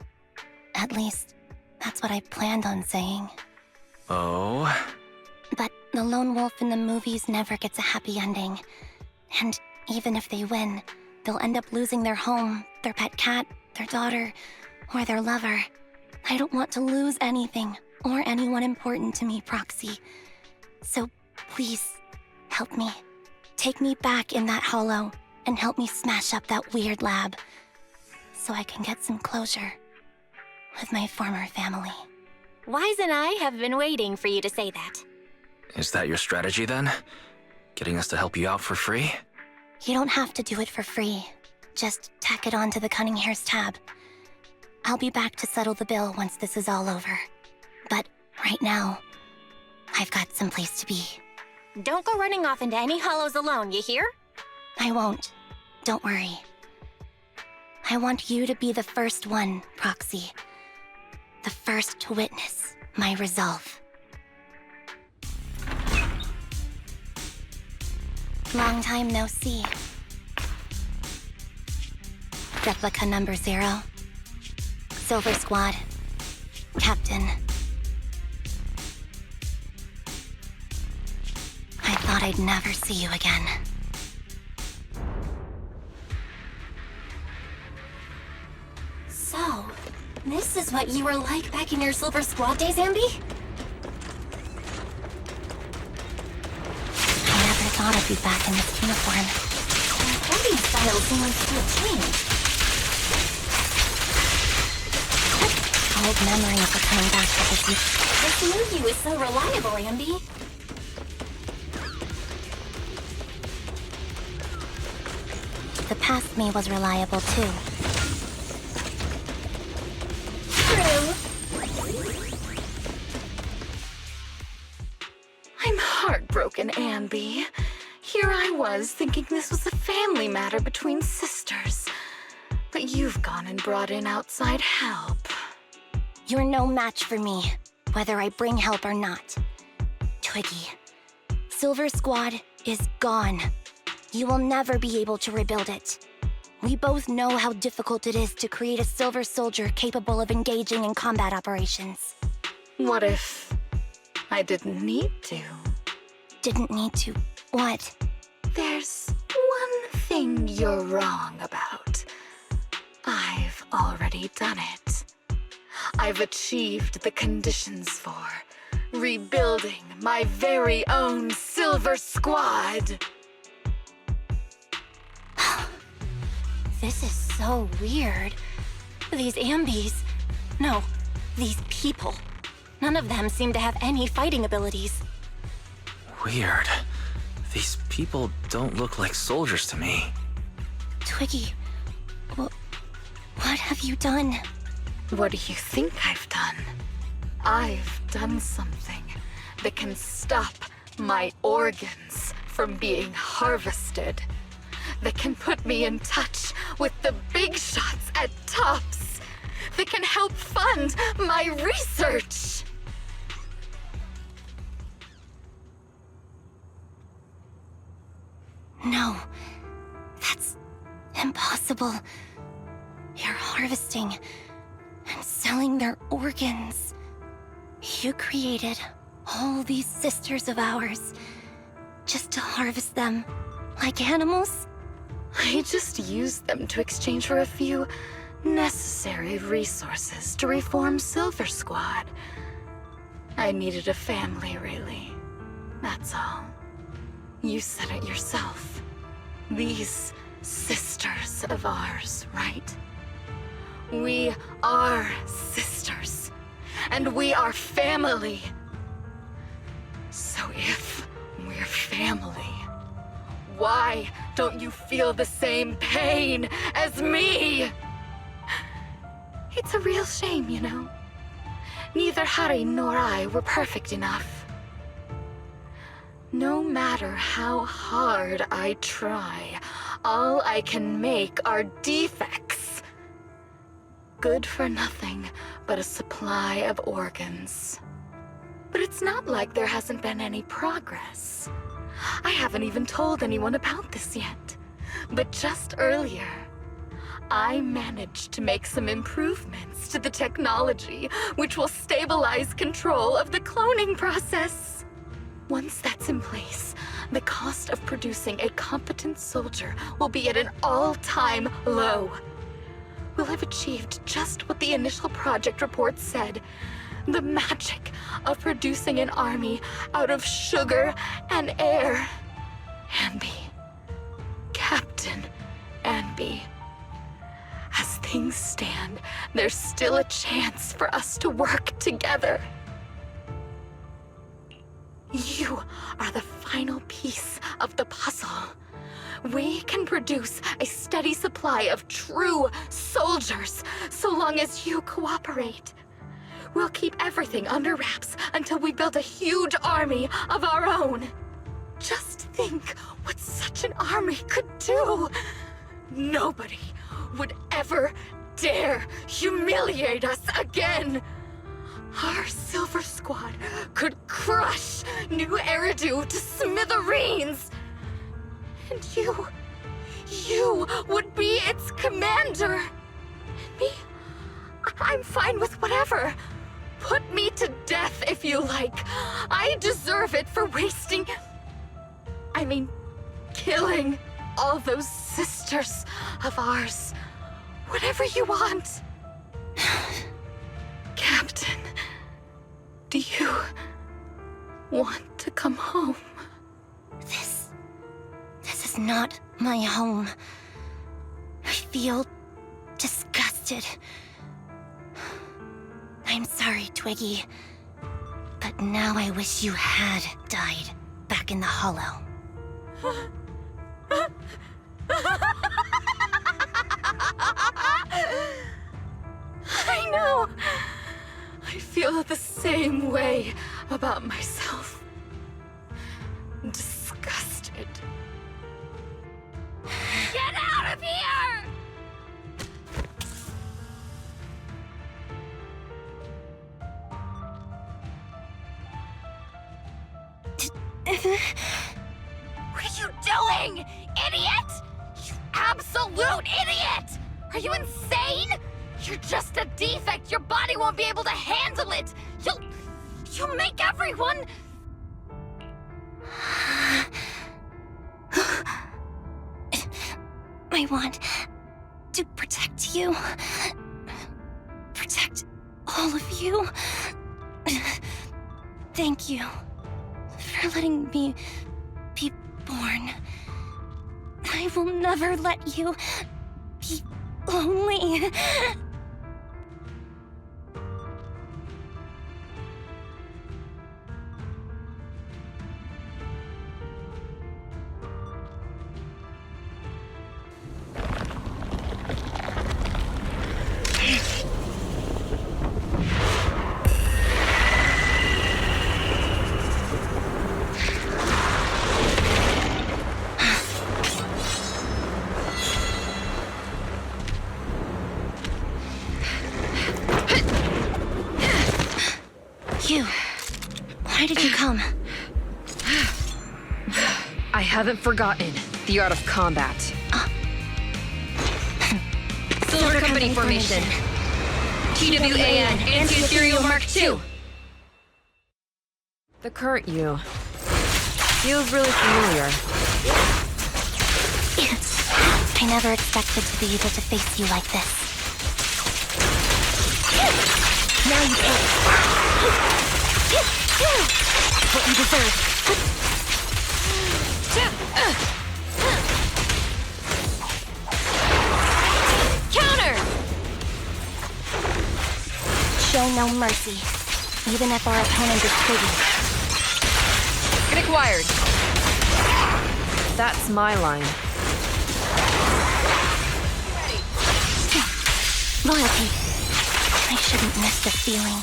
At least, that's what I planned on saying. Oh? But the lone wolf in the movies never gets a happy ending. And even if they win, they'll end up losing their home, their pet cat, their daughter, or their lover. I don't want to lose anything, or anyone important to me, Proxy. So please, help me. Take me back in that hollow, and help me smash up that weird lab, so I can get some closure with my former family. Wise and I have been waiting for you to say that. Is that your strategy then? Getting us to help you out for free? You don't have to do it for free. Just tack it onto the Cunning Hair's tab. I'll be back to settle the bill once this is all over. But right now, I've got someplace to be. Don't go running off into any hollows alone, you hear? I won't. Don't worry. I want you to be the first one, Proxy. The first to witness my resolve. Long time no see. Replica number 0. Silver Squad. Captain. I thought I'd never see you again. So, this is what you were like back in your Silver Squad days, Ambi? I never thought I'd be back in this uniform. Your fighting style seems to have changed. Old memories are coming back to this youth. This new you is so reliable, Ambi. The past me was reliable too. True. I'm heartbroken, Ambi. Here I was thinking this was a family matter between sisters. But you've gone and brought in outside help. You're no match for me, whether I bring help or not. Twiggy, Silver Squad is gone. You will never be able to rebuild it. We both know how difficult it is to create a Silver Soldier capable of engaging in combat operations. What if I didn't need to? Didn't need to. What? There's one thing you're wrong about. I've already done it. I've achieved the conditions for rebuilding my very own Silver Squad. This is so weird. These Ambis... No, these people. None of them seem to have any fighting abilities. Weird. These people don't look like soldiers to me. Twiggy, what have you done? What do you think I've done? I've done something that can stop my organs from being harvested. That can put me in touch with the big shots at Tops. That can help fund my research. No, that's impossible. You're harvesting and selling their organs. You created all these sisters of ours just to harvest them like animals? I just used them to exchange for a few necessary resources to reform Silver Squad. I needed a family, really. That's all. You said it yourself. These sisters of ours, right? We are sisters. And we are family. So if we're family, why don't you feel the same pain as me? It's a real shame, you know. Neither Harry nor I were perfect enough. No matter how hard I try, all I can make are defects. Good for nothing but a supply of organs. But it's not like there hasn't been any progress. I haven't even told anyone about this yet. But just earlier, I managed to make some improvements to the technology which will stabilize control of the cloning process. Once that's in place, the cost of producing a competent soldier will be at an all-time low. We'll have achieved just what the initial project report said. The magic of producing an army out of sugar and air. Enby. Captain Enby. As things stand, there's still a chance for us to work together. You are the final piece of the puzzle. We can produce a steady supply of true soldiers so long as you cooperate. We'll keep everything under wraps until we build a huge army of our own. Just think what such an army could do. Nobody would ever dare humiliate us again. Our Silver Squad could crush New Eridu to smithereens. And you would be its commander. And me, I'm fine with whatever. Put me to death if you like. I deserve it for killing all those sisters of ours. Whatever you want. Captain, do you want to come home? This is not my home. I feel disgusted. I'm sorry, Twiggy. But now I wish you had died back in the Hollow. I know. I feel the same way about myself. Disgusted. Get out of here! What are you doing, idiot? You absolute idiot! Are you insane? You're just a defect. Your body won't be able to handle it. You'll make everyone... I want to protect you. Protect all of you. Thank you for letting me be born. I will never let you be lonely. Why did you come? I haven't forgotten the art of combat. Silver Company formation. TWAN, Anti-Ethereal Mark II. The current you feels really familiar. I never expected to be able to face you like this. Now you pay. What you deserve. Counter! Show no mercy, even if our opponent is pretty. Get acquired. That's my line. Loyalty. I shouldn't miss this feeling.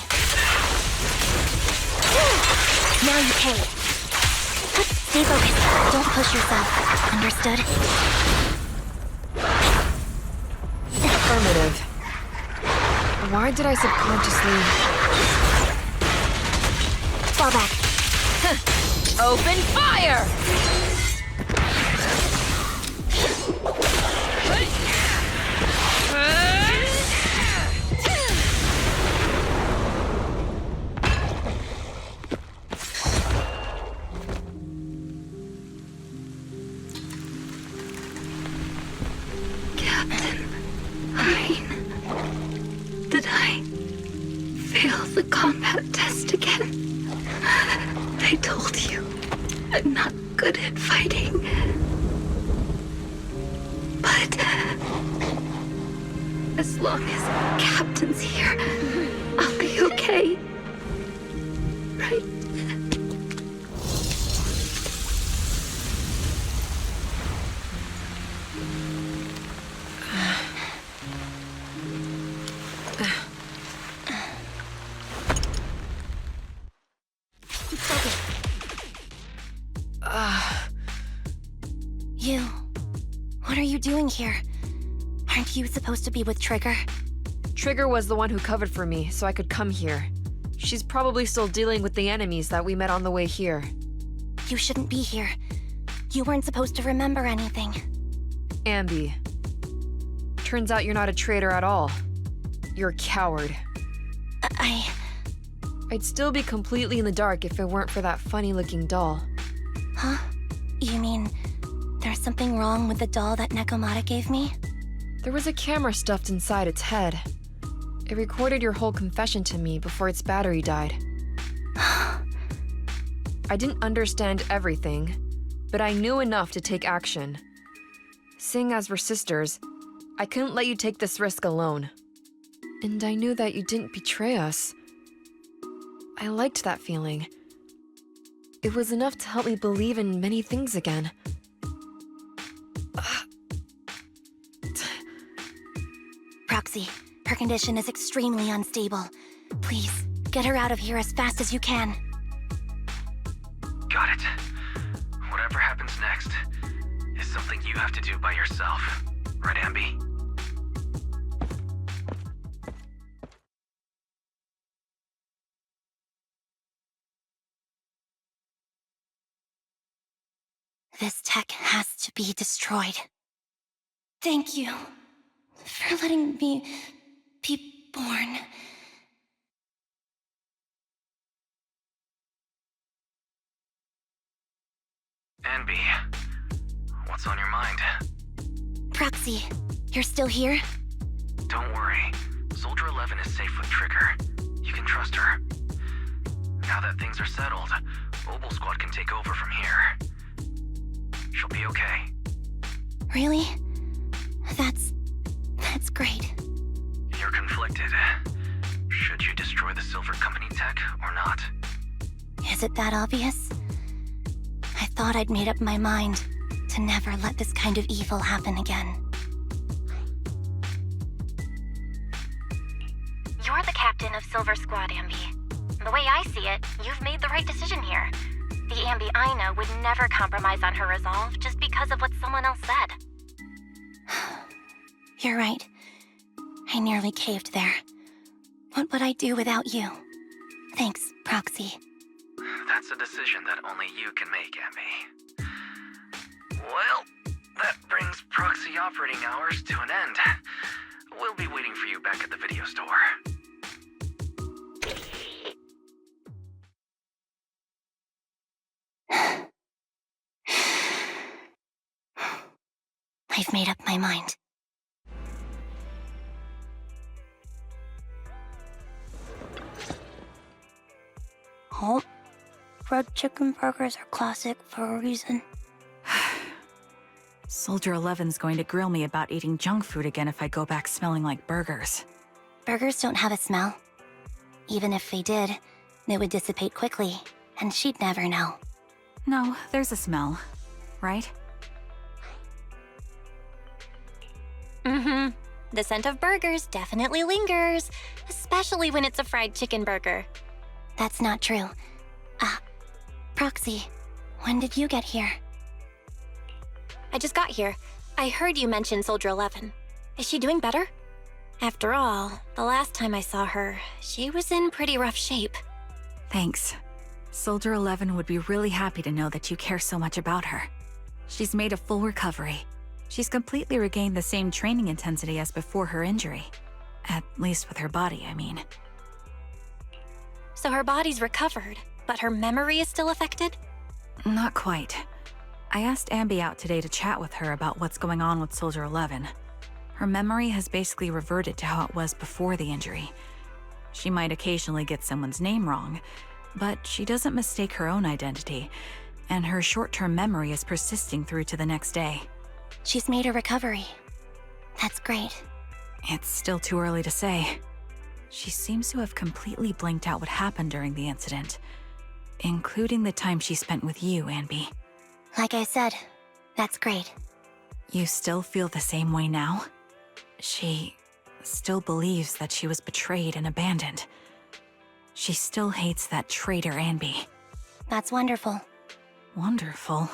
Now you pay. Stay focused. Don't push yourself. Understood? Affirmative. Why did I subconsciously... Fall back. Open fire! Did I fail the combat test again? I told you, I'm not good at fighting. But as long as Captain's here, I'll be okay. Right? You... What are you doing here? Aren't you supposed to be with Trigger? Trigger was the one who covered for me, so I could come here. She's probably still dealing with the enemies that we met on the way here. You shouldn't be here. You weren't supposed to remember anything. Ambi. Turns out you're not a traitor at all. You're a coward. I'd still be completely in the dark if it weren't for that funny-looking doll. Huh? You mean... there's something wrong with the doll that Nekomata gave me? There was a camera stuffed inside its head. It recorded your whole confession to me before its battery died. I didn't understand everything, but I knew enough to take action. Seeing as we're sisters, I couldn't let you take this risk alone. And I knew that you didn't betray us. I liked that feeling. It was enough to help me believe in many things again. Proxy, her condition is extremely unstable. Please, get her out of here as fast as you can. Got it. Whatever happens next is something you have to do by yourself. Right, Ambi? This tech has to be destroyed. Thank you for letting me be born. Enby, what's on your mind? Proxy, you're still here? Don't worry. Soldier 11 is safe with Trigger. You can trust her. Now that things are settled, Mobile Squad can take over from here. She'll be okay. Really? That's It's great. You're conflicted. Should you destroy the Silver Company tech or not? Is it that obvious? I thought I'd made up my mind to never let this kind of evil happen again. You're the captain of Silver Squad, Ambi. The way I see it, you've made the right decision here. The Ambi I know would never compromise on her resolve just because of what someone else said. You're right. I nearly caved there. What would I do without you? Thanks, Proxy. That's a decision that only you can make, Enby. Well, that brings proxy operating hours to an end. We'll be waiting for you back at the video store. I've made up my mind. Oh, fried chicken burgers are classic for a reason. Soldier 11's going to grill me about eating junk food again if I go back smelling like burgers. Burgers don't have a smell. Even if they did, they would dissipate quickly, and she'd never know. No, there's a smell, right? Mm-hmm. The scent of burgers definitely lingers, especially when it's a fried chicken burger. That's not true. Proxy, when did you get here? I just got here. I heard you mention Soldier 11. Is she doing better? After all, the last time I saw her, she was in pretty rough shape. Thanks. Soldier 11 would be really happy to know that you care so much about her. She's made a full recovery. She's completely regained the same training intensity as before her injury. At least with her body, I mean. So her body's recovered, but her memory is still affected? Not quite. I asked Ambi out today to chat with her about what's going on with Soldier 11. Her memory has basically reverted to how it was before the injury. She might occasionally get someone's name wrong, but she doesn't mistake her own identity, and her short-term memory is persisting through to the next day. She's made a recovery. That's great. It's still too early to say. She seems to have completely blanked out what happened during the incident, including the time she spent with you, Anby. Like I said, that's great. You still feel the same way now? She still believes that she was betrayed and abandoned. She still hates that traitor Anby. That's wonderful. Wonderful.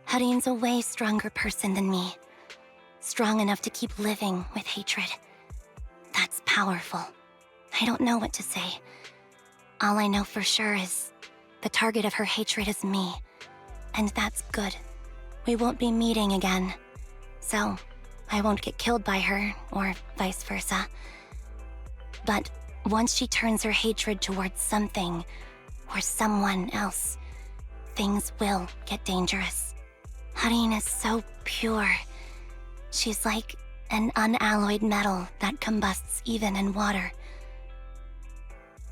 Hadine's a way stronger person than me. Strong enough to keep living with hatred. That's powerful. I don't know what to say. All I know for sure is the target of her hatred is me. And that's good. We won't be meeting again. So, I won't get killed by her, or vice versa. But once she turns her hatred towards something, or someone else, things will get dangerous. Hadine is so pure. She's like an unalloyed metal that combusts even in water.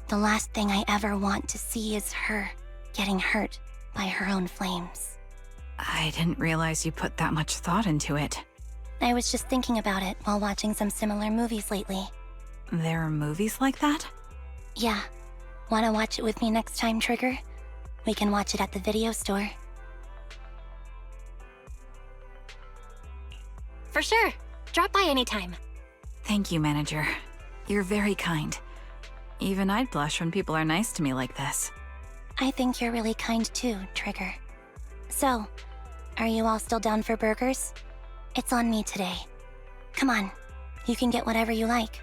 The last thing I ever want to see is her getting hurt by her own flames. I didn't realize you put that much thought into it. I was just thinking about it while watching some similar movies lately. There are movies like that? Yeah. Wanna watch it with me next time, Trigger? We can watch it at the video store. For sure. Drop by anytime. Thank you, Manager. You're very kind. Even I'd blush when people are nice to me like this. I think you're really kind too, Trigger. So, are you all still down for burgers? It's on me today. Come on, you can get whatever you like.